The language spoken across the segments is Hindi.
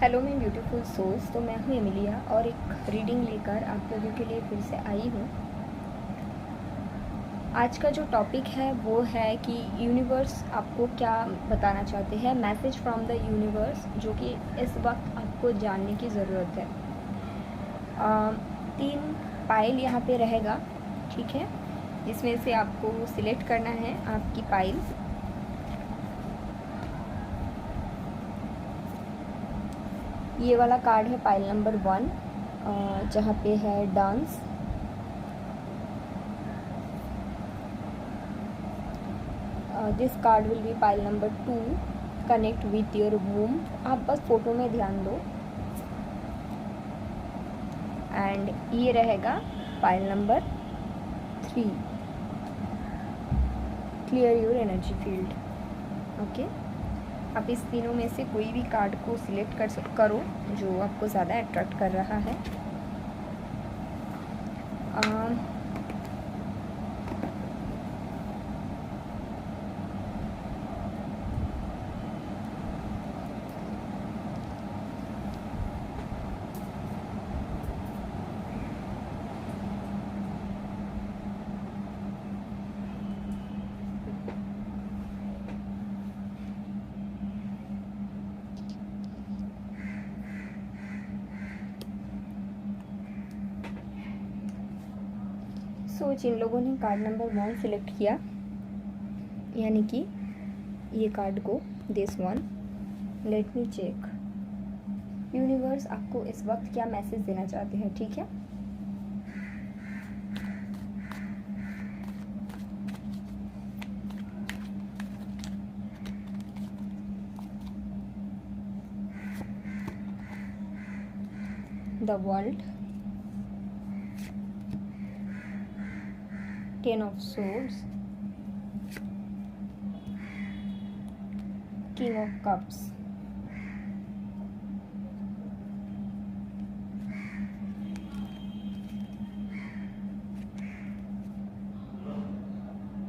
हेलो मैं ब्यूटीफुल सोल्स। तो मैं हूँ एमिलिया और एक रीडिंग लेकर आप लोगों के लिए फिर से आई हूँ। आज का जो टॉपिक है वो है कि यूनिवर्स आपको क्या बताना चाहते हैं, मैसेज फ्रॉम द यूनिवर्स, जो कि इस वक्त आपको जानने की ज़रूरत है। 3 पाइल यहाँ पे रहेगा, ठीक है, जिसमें से आपको सिलेक्ट करना है आपकी पाइल। ये वाला कार्ड है पाइल नंबर 1, जहाँ पे है dance. This card will be pile number 2, connect with your womb. आप बस फोटो में ध्यान दो। एंड ये रहेगा pile number 3, clear your energy field. Okay, आप इस तीनों में से कोई भी कार्ड को सिलेक्ट करो जो आपको ज़्यादा अट्रैक्ट कर रहा है। जिन लोगों ने कार्ड नंबर 1 सिलेक्ट किया, यानी कि ये कार्ड को, this one, let me check. Universe आपको इस वक्त क्या मैसेज देना चाहते हैं, ठीक है। The world, 10 of swords, king of cups,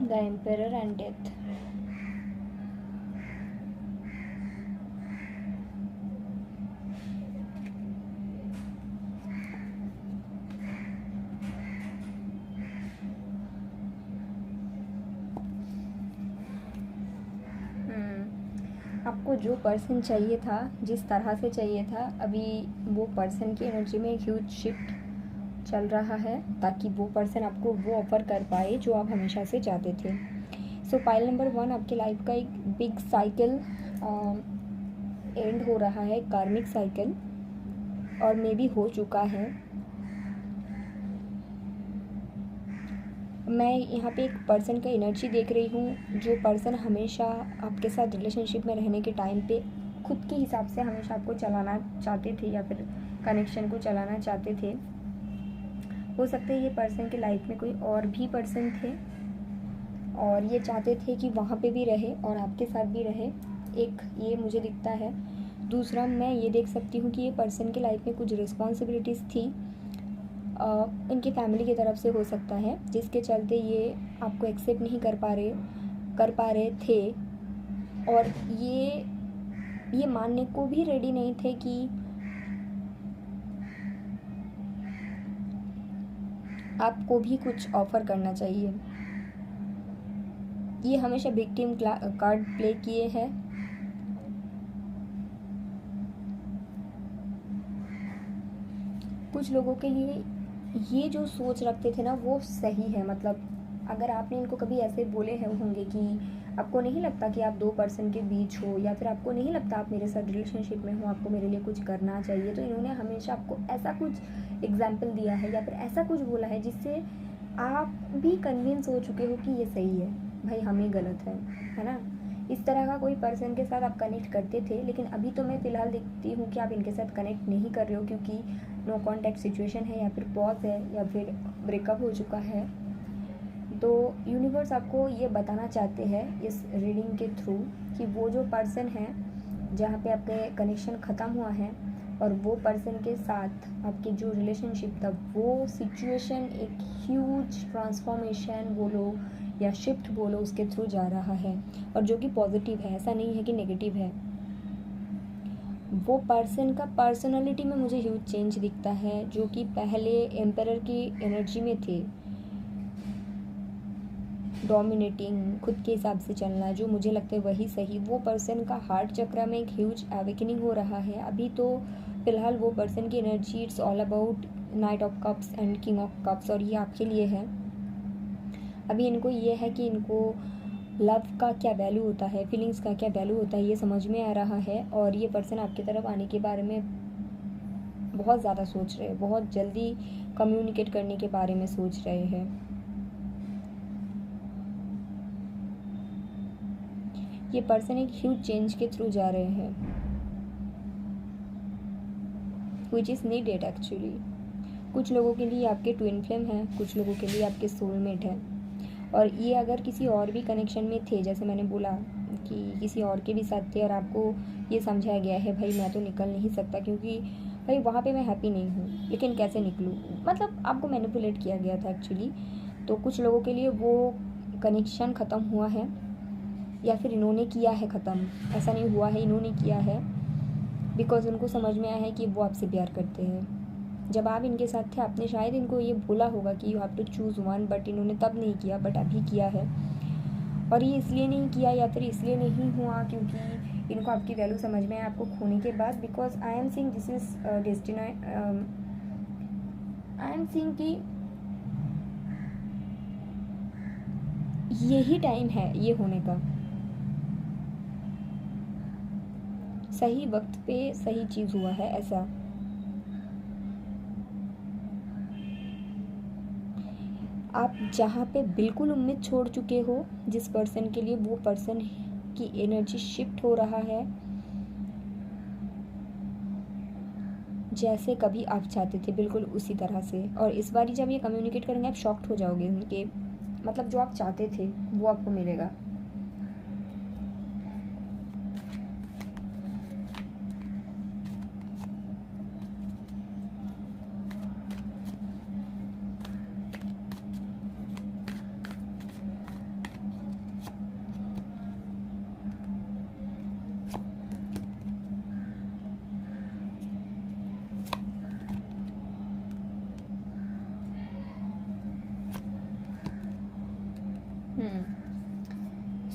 the emperor and death. आपको जो पर्सन चाहिए था, जिस तरह से चाहिए था, अभी वो पर्सन की एनर्जी में एक ह्यूज शिफ्ट चल रहा है, ताकि वो पर्सन आपको वो ऑफ़र कर पाए जो आप हमेशा से चाहते थे। सो पाइल नंबर 1, आपके लाइफ का एक बिग साइकिल एंड हो रहा है, कार्मिक साइकिल, और मे भी हो चुका है। मैं यहाँ पे एक पर्सन का एनर्जी देख रही हूँ, जो पर्सन हमेशा आपके साथ रिलेशनशिप में रहने के टाइम पे खुद के हिसाब से हमेशा आपको चलाना चाहते थे, या फिर कनेक्शन को चलाना चाहते थे। हो सकता है ये पर्सन के लाइफ में कोई और भी पर्सन थे और ये चाहते थे कि वहाँ पे भी रहे और आपके साथ भी रहे। एक ये मुझे दिखता है। दूसरा, मैं ये देख सकती हूँ कि ये पर्सन के लाइफ में कुछ रिस्पॉन्सिबिलिटीज़ थी, इनकी फैमिली की तरफ से हो सकता है, जिसके चलते ये आपको एक्सेप्ट नहीं कर पा रहे थे, और ये मानने को भी रेडी नहीं थे कि आपको भी कुछ ऑफ़र करना चाहिए। ये हमेशा विक्टिम कार्ड प्ले किए हैं। कुछ लोगों के लिए ये जो सोच रखते थे ना, वो सही है। मतलब अगर आपने इनको कभी ऐसे बोले हैं होंगे कि आपको नहीं लगता कि आप 2 पर्सन के बीच हो, या फिर आपको नहीं लगता आप मेरे साथ रिलेशनशिप में हो, आपको मेरे लिए कुछ करना चाहिए, तो इन्होंने हमेशा आपको ऐसा कुछ एग्जाम्पल दिया है या फिर ऐसा कुछ बोला है जिससे आप भी कन्विंस हो चुके हो कि ये सही है, भाई हम ही गलत है ना। इस तरह का कोई पर्सन के साथ आप कनेक्ट करते थे, लेकिन अभी तो मैं फ़िलहाल देखती हूँ कि आप इनके साथ कनेक्ट नहीं कर रहे हो, क्योंकि नो कॉन्टैक्ट सिचुएशन है, या फिर पॉज है, या फिर ब्रेकअप हो चुका है। तो यूनिवर्स आपको ये बताना चाहते हैं इस रीडिंग के थ्रू कि वो जो पर्सन है जहाँ पे आपके कनेक्शन ख़त्म हुआ है, और वो पर्सन के साथ आपकी जो रिलेशनशिप था, वो सिचुएशन एक ह्यूज ट्रांसफॉर्मेशन बोलो या शिफ्ट बोलो, उसके थ्रू जा रहा है, और जो कि पॉजिटिव है, ऐसा नहीं है कि नेगेटिव है। वो पर्सन का पर्सनालिटी में मुझे ह्यूज चेंज दिखता है, जो कि पहले एम्परर की एनर्जी में थे, डोमिनेटिंग, खुद के हिसाब से चलना, जो मुझे लगता है वही सही। वो पर्सन का हार्ट चक्र में एक ह्यूज अवेकनिंग हो रहा है अभी। तो फिलहाल वो पर्सन की energy it's all about night of cups and king of cups, और ये आपके लिए है। अभी इनको ये है कि इनको लव का क्या वैल्यू होता है, फीलिंग्स का क्या वैल्यू होता है, ये समझ में आ रहा है। और ये पर्सन आपकी तरफ आने के बारे में बहुत ज़्यादा सोच रहे हैं, बहुत जल्दी कम्युनिकेट करने के बारे में सोच रहे हैं। ये पर्सन एक ह्यूज चेंज के थ्रू जा रहे हैं, विच इज़ नीडेड एक्चुअली। कुछ लोगों के लिए आपके ट्विन फ्लेम हैं, कुछ लोगों के लिए आपके सोलमेट हैं। और ये अगर किसी और भी कनेक्शन में थे, जैसे मैंने बोला कि किसी और के भी साथ थे, और आपको ये समझाया गया है भाई मैं तो निकल नहीं सकता क्योंकि भाई वहाँ पे मैं हैप्पी नहीं हूँ, लेकिन कैसे निकलूँ, मतलब आपको मैनिपुलेट किया गया था एक्चुअली। तो कुछ लोगों के लिए वो कनेक्शन ख़त्म हुआ है, या फिर इन्होंने किया है ख़त्म, ऐसा नहीं हुआ है, इन्होंने किया है, बिकॉज उनको समझ में आया है कि वो आपसे प्यार करते हैं। जब आप इनके साथ थे आपने शायद इनको ये बोला होगा कि you have to choose one, but इन्होंने तब नहीं किया, बट अभी किया है। और ये इसलिए नहीं किया या फिर इसलिए नहीं हुआ क्योंकि इनको आपकी वैल्यू समझ में आया आपको खोने के बाद। Because I am seeing this is destiny, I am seeing कि यही टाइम है ये होने का, सही वक्त पे सही चीज़ हुआ है ऐसा। आप जहाँ पे बिल्कुल उम्मीद छोड़ चुके हो जिस पर्सन के लिए, वो पर्सन की एनर्जी शिफ्ट हो रहा है जैसे कभी आप चाहते थे, बिल्कुल उसी तरह से। और इस बार जब ये कम्युनिकेट करेंगे आप शॉक्ड हो जाओगे, उनके मतलब जो आप चाहते थे वो आपको मिलेगा।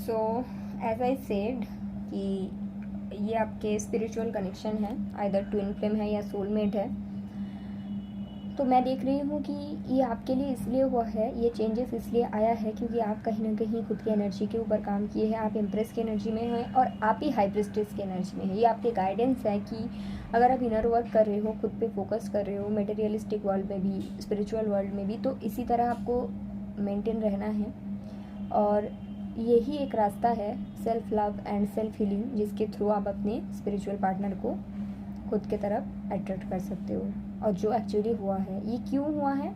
सो एज आई सेड कि ये आपके स्पिरिचुअल कनेक्शन है, आइदर ट्विन फ्लेम है या सोलमेट है। तो मैं देख रही हूँ कि ये आपके लिए इसलिए हुआ है, ये चेंजेस इसलिए आया है क्योंकि आप कहीं ना कहीं खुद की एनर्जी के ऊपर काम किए हैं, आप इम्प्रेस की एनर्जी में हैं और आप ही हाई प्रिस्टेस की एनर्जी में हैं। ये आपके गाइडेंस है कि अगर आप इनर वर्क कर रहे हो, खुद पे फोकस कर रहे हो, मटेरियलिस्टिक वर्ल्ड में भी, स्पिरिचुअल वर्ल्ड में भी, तो इसी तरह आपको मेंटेन रहना है। और यही एक रास्ता है self love and self healing, जिसके थ्रू आप अपने स्पिरिचुअल पार्टनर को खुद के तरफ अट्रैक्ट कर सकते हो। और जो एक्चुअली हुआ है, ये क्यों हुआ है,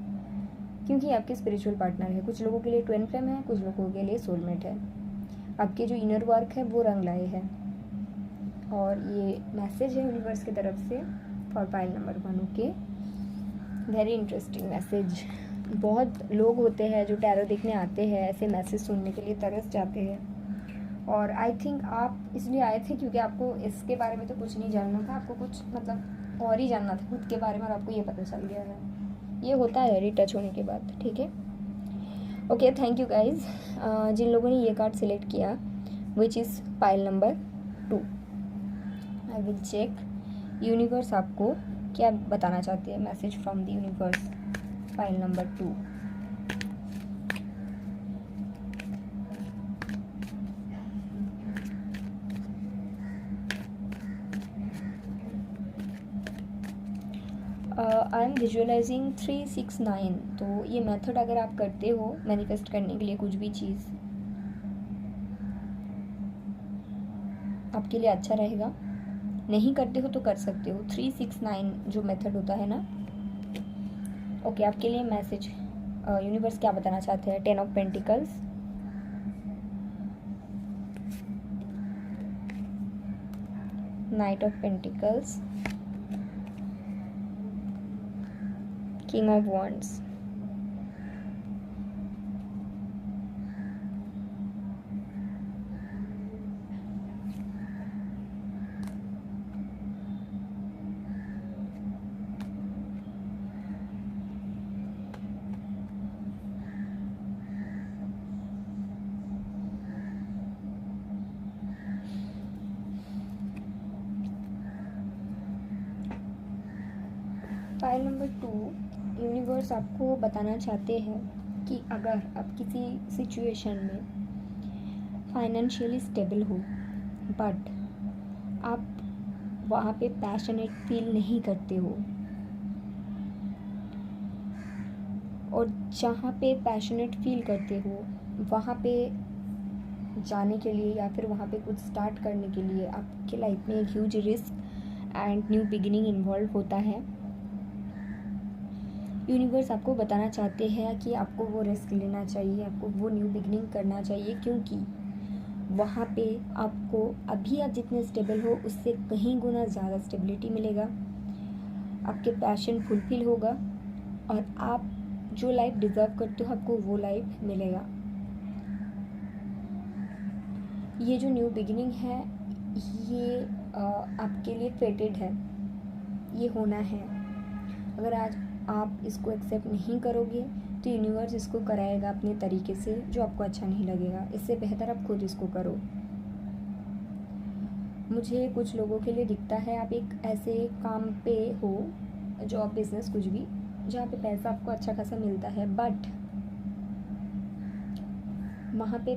क्योंकि आपके स्पिरिचुअल पार्टनर है। कुछ लोगों के लिए ट्विन फ्लेम है, कुछ लोगों के लिए सोलमेट है। आपके जो इनर वर्क है वो रंग लाए हैं। और ये मैसेज है यूनिवर्स की तरफ से for pile number 1। Okay, very interesting message. बहुत लोग होते हैं जो टैरो देखने आते हैं, ऐसे मैसेज सुनने के लिए तरस जाते हैं। और आई थिंक आप इसलिए आए थे क्योंकि आपको इसके बारे में तो कुछ नहीं जानना था, आपको कुछ मतलब और ही जानना था खुद के बारे में, और आपको ये पता चल गया है। ये होता है रिटच होने के बाद, ठीक है। ओके, थैंक यू गाइज जिन लोगों ने ये कार्ड सिलेक्ट किया, which is pile number 2। I will check universe आपको क्या बताना चाहती है, message from the universe, pile number 2। I am visualising 369। तो ये मेथड अगर आप करते हो मैनिफेस्ट करने के लिए कुछ भी चीज़, आपके लिए अच्छा रहेगा। नहीं करते हो तो कर सकते हो। 369 जो मेथड होता है ना। ओके, आपके लिए मैसेज यूनिवर्स क्या बताना चाहते हैं। 10 of pentacles, night of pentacles, king of wands, file number 2, universe आपको बताना चाहते हैं कि अगर आप किसी सिचुएशन में फाइनेंशियली स्टेबल हो बट आप वहाँ पे पैशनेट फील नहीं करते हो, और जहाँ पे पैशनेट फील करते हो वहाँ पे जाने के लिए या फिर वहाँ पे कुछ स्टार्ट करने के लिए आपके लाइफ में एक huge risk and new beginning involve होता है। यूनिवर्स आपको बताना चाहते हैं कि आपको वो रिस्क लेना चाहिए, आपको वो न्यू बिगिनिंग करना चाहिए, क्योंकि वहाँ पे आपको अभी आप जितने स्टेबल हो उससे कहीं गुना ज़्यादा स्टेबिलिटी मिलेगा, आपके पैशन फुलफिल होगा और आप जो लाइफ डिज़र्व करते हो आपको वो लाइफ मिलेगा। ये जो न्यू बिगिनिंग है ये आपके लिए फेटेड है, ये होना है। अगर आज आप इसको एक्सेप्ट नहीं करोगे तो यूनिवर्स इसको कराएगा अपने तरीके से जो आपको अच्छा नहीं लगेगा। इससे बेहतर आप खुद इसको करो। मुझे कुछ लोगों के लिए दिखता है आप एक ऐसे काम पे हो, जॉब बिजनेस कुछ भी, जहाँ पे पैसा आपको अच्छा खासा मिलता है बट वहाँ पे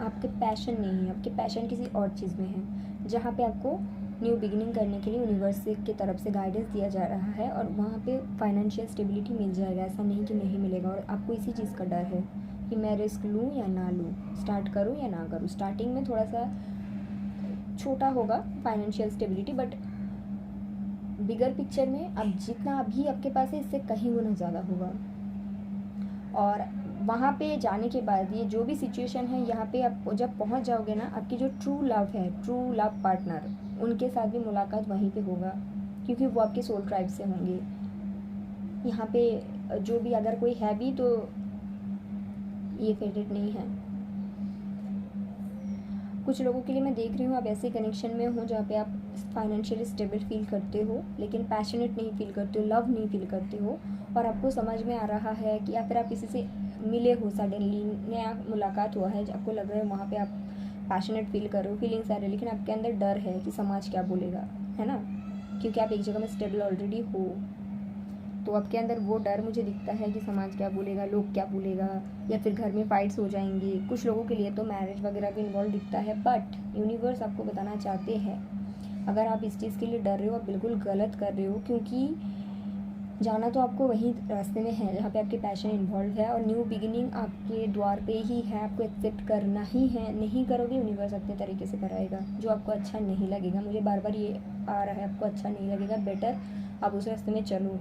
आपके पैशन नहीं है, आपके पैशन किसी और चीज़ में है, जहाँ पे आपको न्यू बिगिनिंग करने के लिए यूनिवर्स की तरफ से गाइडेंस दिया जा रहा है और वहाँ पे फाइनेंशियल स्टेबिलिटी मिल जाएगा। ऐसा नहीं कि नहीं मिलेगा, और आपको इसी चीज़ का डर है कि मैं रिस्क लूँ या ना लूँ, स्टार्ट करूँ या ना करूँ। स्टार्टिंग में थोड़ा सा छोटा होगा financial stability, but bigger picture में अब जितना अभी आपके पास है इससे कहीं गुना ज़्यादा होगा। और वहाँ पे जाने के बाद ये जो भी सिचुएशन है, यहाँ पे आप जब पहुँच जाओगे ना, आपकी जो ट्रू लव है, ट्रू लव पार्टनर, उनके साथ भी मुलाकात वहीं पे होगा, क्योंकि वो आपके सोल ट्राइब से होंगे। यहाँ पे जो भी अगर कोई है भी तो ये फेटेड नहीं है। कुछ लोगों के लिए मैं देख रही हूँ आप ऐसे कनेक्शन में हो जहाँ पे आप फाइनेंशियली स्टेबल फील करते हो लेकिन पैशनेट नहीं फील करते हो, लव नहीं फील करते हो, और आपको समझ में आ रहा है कि या फिर आप किसी से मिले हो, सडनली नया मुलाकात हुआ है, आपको लग रहा है वहाँ पे आप पैशनेट फील कर रहे हो, फीलिंग्स आ रही है, लेकिन आपके अंदर डर है कि समाज क्या बोलेगा, है ना, क्योंकि आप एक जगह में स्टेबल ऑलरेडी हो। तो आपके अंदर वो डर मुझे दिखता है कि समाज क्या बोलेगा, लोग क्या बोलेगा, या फिर घर में फाइट्स हो जाएंगे। कुछ लोगों के लिए तो मैरिज वगैरह भी इन्वॉल्व दिखता है। बट यूनिवर्स आपको बताना चाहते हैं अगर आप इस चीज़ के लिए डर रहे हो आप बिल्कुल गलत कर रहे हो, क्योंकि जाना तो आपको वही रास्ते में है जहाँ पे आपके पैशन इन्वॉल्व है, और न्यू बिगिनिंग आपके द्वार पे ही है, आपको एक्सेप्ट करना ही है। नहीं करोगे यूनिवर्स अपने तरीके से कराएगा जो आपको अच्छा नहीं लगेगा। मुझे बार बार ये आ रहा है, आपको अच्छा नहीं लगेगा, बेटर आप उस रास्ते में चलो,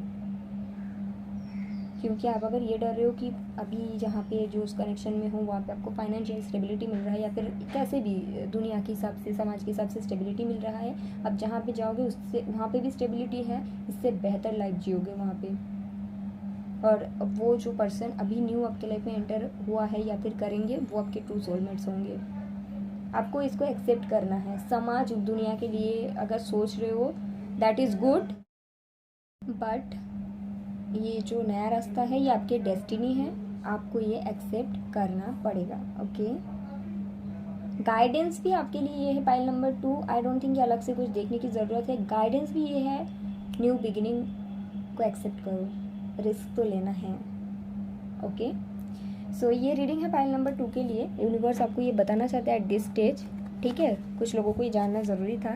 क्योंकि आप अगर ये डर रहे हो कि अभी जहाँ पे जो उस कनेक्शन में हो वहाँ पे आपको फाइनेंशियल स्टेबिलिटी मिल रहा है या फिर कैसे भी दुनिया के हिसाब से, समाज के हिसाब से स्टेबिलिटी मिल रहा है, अब जहाँ पे जाओगे उससे वहाँ पे भी स्टेबिलिटी है, इससे बेहतर लाइफ जियोगे वहाँ पे। और वो जो पर्सन अभी न्यू आपके लाइफ में एंटर हुआ है या फिर करेंगे वो आपके ट्रू सोलमेट्स होंगे। आपको इसको एक्सेप्ट करना है। समाज दुनिया के लिए अगर सोच रहे हो दैट इज़ गुड, बट ये जो नया रास्ता है ये आपके डेस्टिनी है, आपको ये एक्सेप्ट करना पड़ेगा। ओके, गाइडेंस भी आपके लिए ये है pile number 2। I don't think ये अलग से कुछ देखने की ज़रूरत है। गाइडेंस भी ये है, न्यू बिगिनिंग को एक्सेप्ट करो, रिस्क तो लेना है। ओके, सो ये रीडिंग है पाइल नंबर 2 के लिए। यूनिवर्स आपको ये बताना चाहते हैं एट दिस स्टेज, ठीक है। कुछ लोगों को ये जानना ज़रूरी था।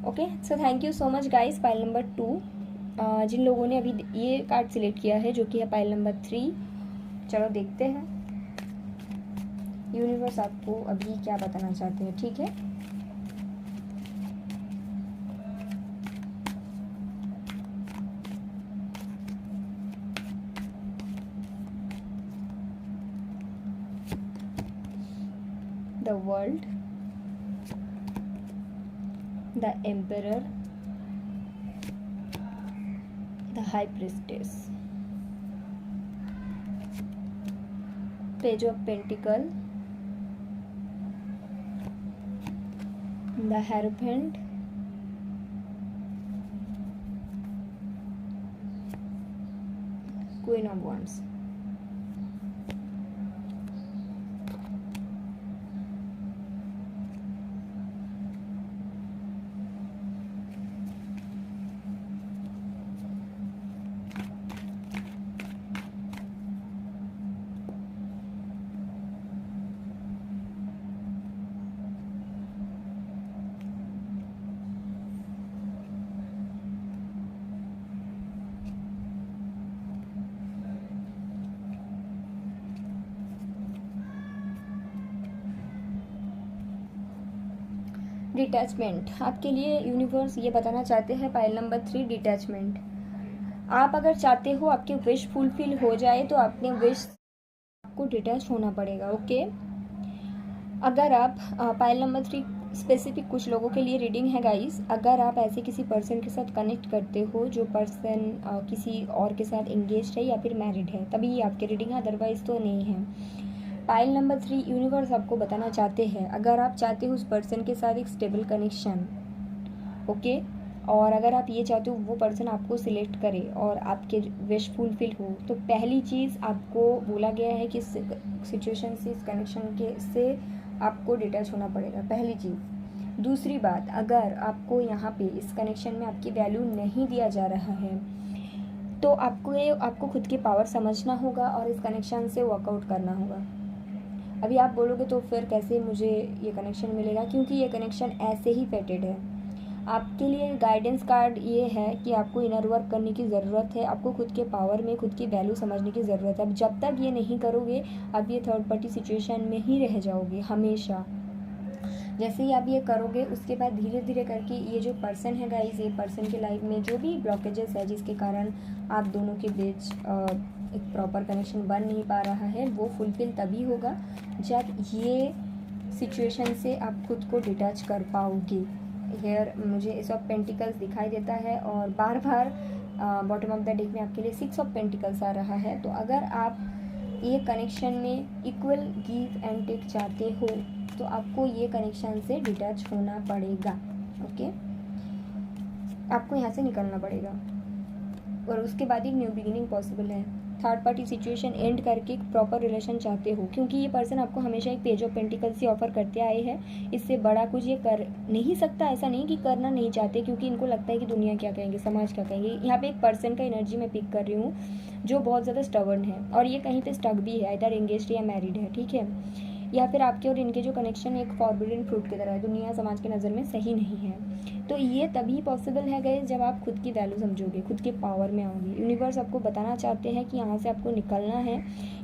Okay, so thank you so much guys. Pile number 2 जिन लोगों ने अभी ये कार्ड सिलेक्ट किया है जो कि है पाइल नंबर 3, चलो देखते हैं यूनिवर्स आपको अभी क्या बताना चाहते हैं, ठीक है। The world, the emperor, the high priestess, page of pentacle, the hierophant, queen of wands. Detachment आपके लिए यूनिवर्स ये बताना चाहते हैं, पाइल नंबर 3 डिटैचमेंट। आप अगर चाहते हो आपके विश फुलफिल हो जाए तो अपने विश को डिटैच होना पड़ेगा। ओके, अगर आप पाइल नंबर 3 स्पेसिफिक कुछ लोगों के लिए रीडिंग है गाइस। अगर आप ऐसे किसी पर्सन के साथ कनेक्ट करते हो जो पर्सन किसी और के साथ एंगेज है या फिर मैरिड है, तभी ये आपकी रीडिंग है, अदरवाइज तो नहीं है। पाइल नंबर 3 यूनिवर्स आपको बताना चाहते हैं, अगर आप चाहते हो उस पर्सन के साथ एक स्टेबल कनेक्शन, ओके, और अगर आप ये चाहते हो वो पर्सन आपको सिलेक्ट करे और आपके विश फुलफिल हो, तो पहली चीज़ आपको बोला गया है कि इस सिचुएशन से, इस कनेक्शन के से आपको डिटैच होना पड़ेगा, पहली चीज़। दूसरी बात, अगर आपको यहाँ पे इस कनेक्शन में आपकी वैल्यू नहीं दिया जा रहा है तो आपको खुद की पावर समझना होगा और इस कनेक्शन से वर्कआउट करना होगा। अभी आप बोलोगे तो फिर कैसे मुझे ये कनेक्शन मिलेगा, क्योंकि ये कनेक्शन ऐसे ही फेटेड है। आपके लिए गाइडेंस कार्ड ये है कि आपको इनर वर्क करने की ज़रूरत है, आपको खुद के पावर में खुद की वैल्यू समझने की ज़रूरत है। अब जब तक ये नहीं करोगे आप ये थर्ड पार्टी सिचुएशन में ही रह जाओगे हमेशा। जैसे ही आप ये करोगे उसके बाद धीरे धीरे करके ये जो पर्सन है गाइस, ये पर्सन के लाइफ में जो भी ब्लॉकेजेस है जिसके कारण आप दोनों के बीच एक प्रॉपर कनेक्शन बन नहीं पा रहा है, वो फुलफिल तभी होगा जब ये सिचुएशन से आप खुद को डिटैच कर पाओगे। हेयर मुझे एस ऑफ पेंटिकल्स दिखाई देता है और बार बार बॉटम ऑफ द डेक में आपके लिए 6 ऑफ पेंटिकल्स आ रहा है। तो अगर आप ये कनेक्शन में इक्वल गिव एंड टेक चाहते हो तो आपको ये कनेक्शन से डिटैच होना पड़ेगा। ओके, आपको यहाँ से निकलना पड़ेगा और उसके बाद एक न्यू बिगिनिंग पॉसिबल है। थर्ड पार्टी सिचुएशन एंड करके एक प्रॉपर रिलेशन चाहते हो, क्योंकि ये पर्सन आपको हमेशा एक page of pentacles he offer करते आए हैं। इससे बड़ा कुछ ये कर नहीं सकता। ऐसा नहीं कि करना नहीं चाहते, क्योंकि इनको लगता है कि दुनिया क्या कहेंगे, समाज क्या कहेंगे। यहाँ पे एक पर्सन का एनर्जी मैं पिक कर रही हूँ जो बहुत ज़्यादा स्टबर्न है और ये कहीं पे स्टक भी है, इधर एंगेज्ड या मैरिड है, ठीक है। या फिर आपके और इनके जो कनेक्शन एक फॉरबिडन फ्रूट की तरह है, दुनिया समाज की नज़र में सही नहीं है। तो ये तभी पॉसिबल है गाइस जब आप खुद की वैल्यू समझोगे, खुद के पावर में आओगे। यूनिवर्स आपको बताना चाहते हैं कि यहाँ से आपको निकलना है,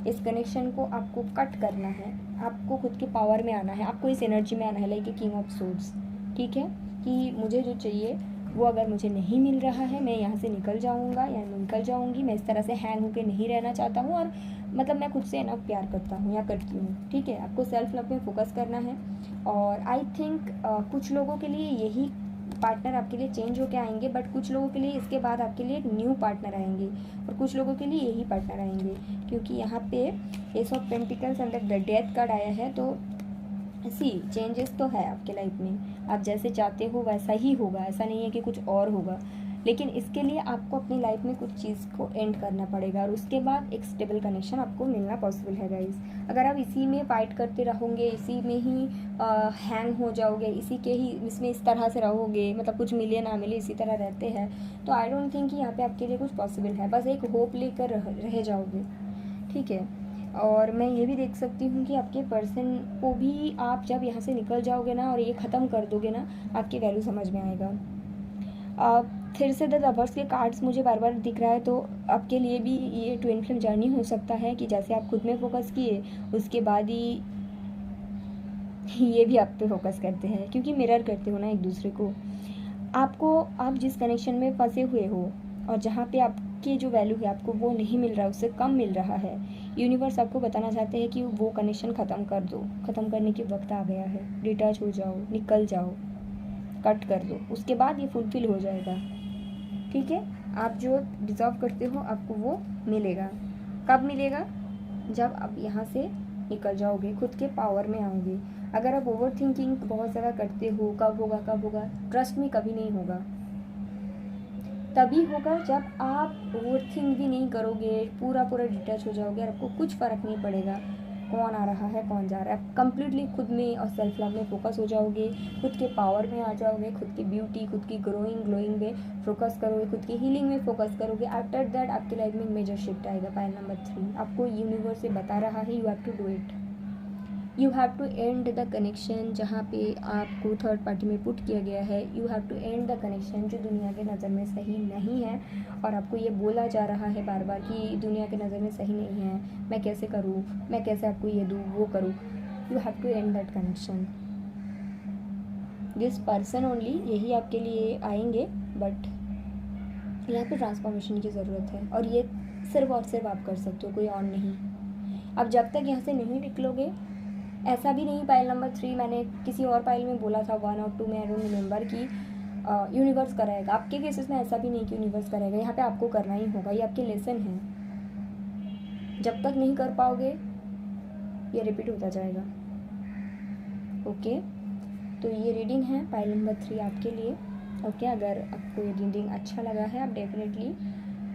इस कनेक्शन को आपको कट करना है, आपको खुद के पावर में आना है, आपको इस एनर्जी में आना है, like a king of swords, ठीक है, कि मुझे जो चाहिए वो अगर मुझे नहीं मिल रहा है मैं यहाँ से निकल जाऊँगा या निकल जाऊँगी। मैं इस तरह से हैंग होकर नहीं रहना चाहता हूँ और मतलब मैं खुद से इनफ प्यार करता हूँ या करती हूँ, ठीक है। आपको सेल्फ लव में फोकस करना है और आई थिंक कुछ लोगों के लिए यही पार्टनर आपके लिए चेंज होकर आएंगे, बट कुछ लोगों के लिए इसके बाद आपके लिए एक न्यू पार्टनर आएंगे और कुछ लोगों के लिए यही पार्टनर आएंगे, क्योंकि यहाँ पे एस ऑफ पेंटिकल्स अंदर द डेथ कार्ड आया है। तो चेंजेस तो है आपके लाइफ में, आप जैसे चाहते हो वैसा ही होगा, ऐसा नहीं है कि कुछ और होगा, लेकिन इसके लिए आपको अपनी लाइफ में कुछ चीज़ को एंड करना पड़ेगा और उसके बाद एक स्टेबल कनेक्शन आपको मिलना पॉसिबल है गाइस। अगर आप इसी में फाइट करते रहोगे, इसी में ही हैंग हो जाओगे, इसी के ही इसमें इस तरह से रहोगे, मतलब कुछ मिले ना मिले इसी तरह रहते हैं, तो आई डोंट थिंक कि यहाँ पे आपके लिए कुछ पॉसिबल है। बस एक होप लेकर रह जाओगे, ठीक है। और मैं ये भी देख सकती हूँ कि आपके पर्सन को भी आप जब यहाँ से निकल जाओगे ना और ये ख़त्म कर दोगे ना, आपकी वैल्यू समझ में आएगा। फिर से द लवर्स के कार्ड्स मुझे बार बार दिख रहा है, तो आपके लिए भी ये ट्विन फ्लेम जर्नी हो सकता है कि जैसे आप खुद में फोकस किए उसके बाद ही ये भी आप पे फोकस करते हैं, क्योंकि मिरर करते हो ना एक दूसरे को। आप जिस कनेक्शन में फंसे हुए हो और जहाँ पे आपकी जो वैल्यू है आपको वो नहीं मिल रहा, उससे कम मिल रहा है, यूनिवर्स आपको बताना चाहते हैं कि वो कनेक्शन ख़त्म कर दो, ख़त्म करने के वक्त आ गया है, डिटैच हो जाओ, निकल जाओ, कट कर दो, उसके बाद ये फुलफिल हो जाएगा, ठीक है। आप जो डिज़र्व करते हो आपको वो मिलेगा। कब मिलेगा? जब आप यहाँ से निकल जाओगे, खुद के पावर में आओगे। अगर आप ओवर थिंकिंग बहुत ज़्यादा करते हो, कब होगा कब होगा, ट्रस्ट में कभी नहीं होगा। तभी होगा जब आप ओवर थिंक भी नहीं करोगे, पूरा डिटैच हो जाओगे और आपको कुछ फ़र्क नहीं पड़ेगा कौन आ रहा है कौन जा रहा है। आप कंप्लीटली खुद में और सेल्फ लव में फोकस हो जाओगे, खुद के पावर में आ जाओगे, खुद की ब्यूटी, खुद की ग्लोइंग में फोकस करोगे, खुद की हीलिंग में फोकस करोगे। आफ्टर दैट आपकी लाइफ में मेजर शिफ्ट आएगा। पाइल नंबर 3 आपको यूनिवर्स से बता रहा है, you have to do it, you have to end the connection जहाँ पे आपको थर्ड पार्टी में पुट किया गया है। You have to end the connection जो दुनिया के नज़र में सही नहीं है और आपको ये बोला जा रहा है बार बार कि दुनिया के नज़र में सही नहीं है, मैं कैसे करूँ, मैं कैसे आपको ये दूँ वो करूँ। You have to end that connection. This person only, यही आपके लिए आएंगे, बट यहाँ पे ट्रांसफॉर्मेशन की ज़रूरत है और ये सिर्फ और सिर्फ आप कर सकते हो, कोई और नहीं। अब जब तक यहाँ से नहीं निकलोगे, ऐसा भी नहीं पाइल नंबर 3 मैंने किसी और पाइल में बोला था 1 और 2 में, आई डोंट रिमेंबर, कि यूनिवर्स कराएगा। आपके केसेस में ऐसा भी नहीं कि यूनिवर्स कराएगा, यहाँ पे आपको करना ही होगा, ये आपके लेसन है। जब तक नहीं कर पाओगे ये रिपीट होता जाएगा। ओके, तो ये रीडिंग है पाइल नंबर 3 आपके लिए। ओके, अगर आपको ये रीडिंग अच्छा लगा है आप डेफिनेटली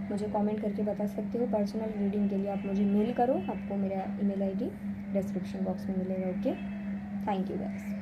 मुझे कमेंट करके बता सकते हो। पर्सनल रीडिंग के लिए आप मुझे मेल करो, आपको मेरा ईमेल आईडी डिस्क्रिप्शन बॉक्स में मिलेगा। Okay, thank you guys.